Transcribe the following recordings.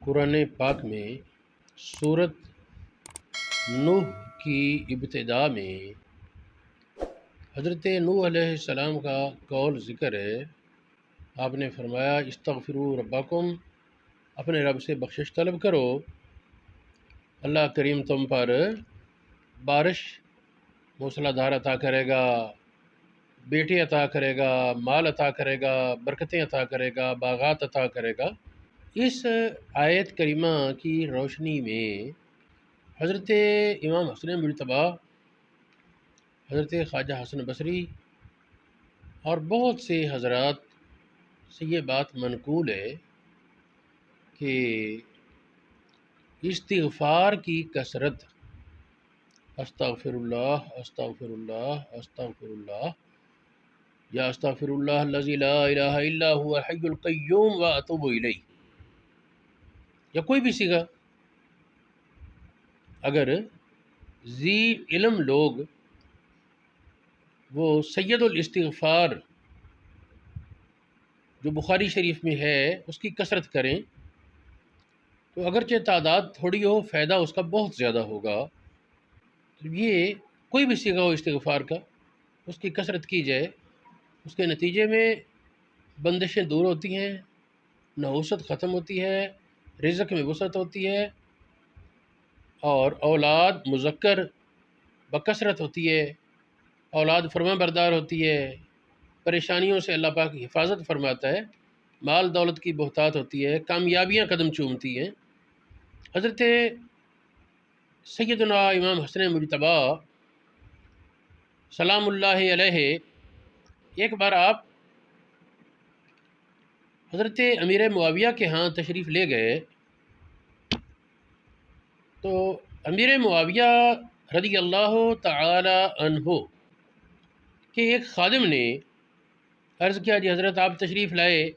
قرآن پاک میں سورت نوح کی ابتدا میں حضرت نوح علیہ السلام کا قول ذکر ہے۔ آپ نے فرمایا استغفروا ربکم، اپنے رب سے بخشش طلب کرو، اللہ کریم تم پر بارش موسلا دھار عطا کرے گا، بیٹی عطا کرے گا، مال عطا کرے گا، برکتیں عطا کرے گا، باغات عطا کرے گا۔ اس آیت کریمہ کی روشنی میں حضرت امام حسن مجتبیٰ، حضرت خواجہ حسن بصری اور بہت سے حضرات سے یہ بات منقول ہے کہ استغفار کی کثرت، استغفر اللہ استغفر اللہ استغفر اللہ، یا استغفر اللہ الذی لا الہ الا هو الحی القیوم واتوب الیہ، یا کوئی بھی صیغہ اگر ذی علم لوگ وہ سید الاستغفار جو بخاری شریف میں ہے اس کی کثرت کریں تو اگرچہ تعداد تھوڑی ہو، فائدہ اس کا بہت زیادہ ہوگا۔ یہ کوئی بھی صیغہ ہو استغفار کا، اس کی کثرت کی جائے، اس کے نتیجے میں بندشیں دور ہوتی ہیں، نحوست ختم ہوتی ہے، رزق میں وسعت ہوتی ہے، اور اولاد مذکر بکثرت ہوتی ہے، اولاد فرما بردار ہوتی ہے، پریشانیوں سے اللہ پاک حفاظت فرماتا ہے، مال دولت کی بہتات ہوتی ہے، کامیابیاں قدم چومتی ہیں۔ حضرت سیدنا امام حسن مجتبیٰ سلام اللہ علیہ ایک بار آپ حضرت امیر معاویہ کے ہاں تشریف لے گئے تو امیر معاویہ رضی اللہ تعالی عنہ کے ایک خادم نے عرض کیا، جی حضرت آپ تشریف لائے،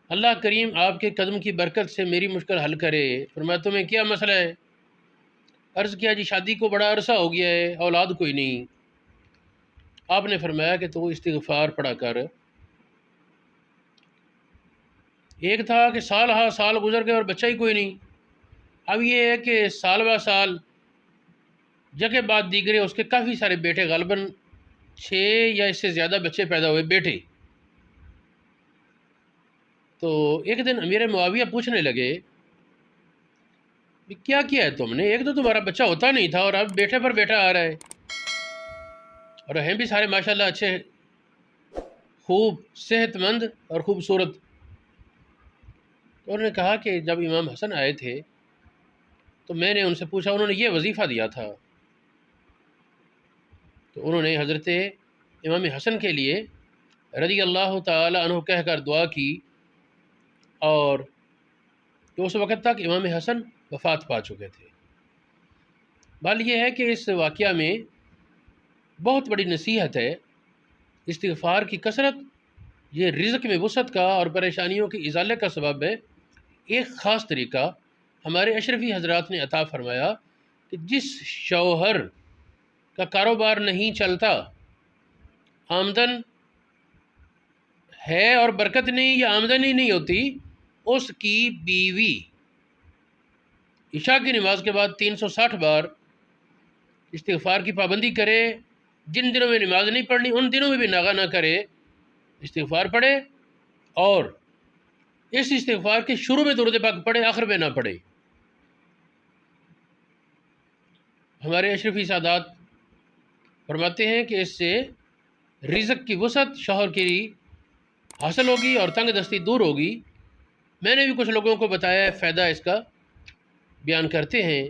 اللہ کریم آپ کے قدم کی برکت سے میری مشکل حل کرے۔ فرمایا تمہیں کیا مسئلہ ہے؟ عرض کیا، جی شادی کو بڑا عرصہ ہو گیا ہے، اولاد کوئی نہیں۔ آپ نے فرمایا کہ تو استغفار پڑھا کر۔ ایک تھا کہ سال ہا سال گزر گئے اور بچہ ہی کوئی نہیں، اب یہ ہے کہ سال با سال جگہ بعد دیگرے اس کے کافی سارے بیٹے، غالباً 6 یا اس سے زیادہ بچے پیدا ہوئے بیٹے۔ تو ایک دن امیر معاویہ پوچھنے لگے کیا ہے تم نے؟ ایک تو تمہارا بچہ ہوتا نہیں تھا اور اب بیٹے پر بیٹا آ رہا ہے، اور ہیں بھی سارے ماشاءاللہ اچھے، خوب صحت مند اور خوبصورت۔ تو انہوں نے کہا کہ جب امام حسن آئے تھے تو میں نے ان سے پوچھا، انہوں نے یہ وظیفہ دیا تھا۔ تو انہوں نے حضرت امام حسن کے لیے رضی اللہ تعالی عنہ کہہ کر دعا کی، اور تو اس وقت تک امام حسن وفات پا چکے تھے۔ بات یہ ہے کہ اس واقعہ میں بہت بڑی نصیحت ہے۔ استغفار کی کثرت یہ رزق میں وسعت کا اور پریشانیوں کے ازالے کا سبب ہے۔ ایک خاص طریقہ ہمارے اشرفی حضرات نے عطا فرمایا کہ جس شوہر کا کاروبار نہیں چلتا، آمدن ہے اور برکت نہیں یا آمدن ہی نہیں ہوتی، اس کی بیوی عشاء کی نماز کے بعد 360 بار استغفار کی پابندی کرے، جن دنوں میں نماز نہیں پڑھنی ان دنوں میں بھی ناغہ نہ کرے، استغفار پڑھے، اور اس استغفار کے شروع میں درود پاک پڑھے، آخر میں نہ پڑھے۔ ہمارے اشرفی سادات فرماتے ہیں کہ اس سے رزق کی وسعت شوہر کی حاصل ہوگی اور تنگ دستی دور ہوگی۔ میں نے بھی کچھ لوگوں کو بتایا ہے، فائدہ اس کا بیان کرتے ہیں۔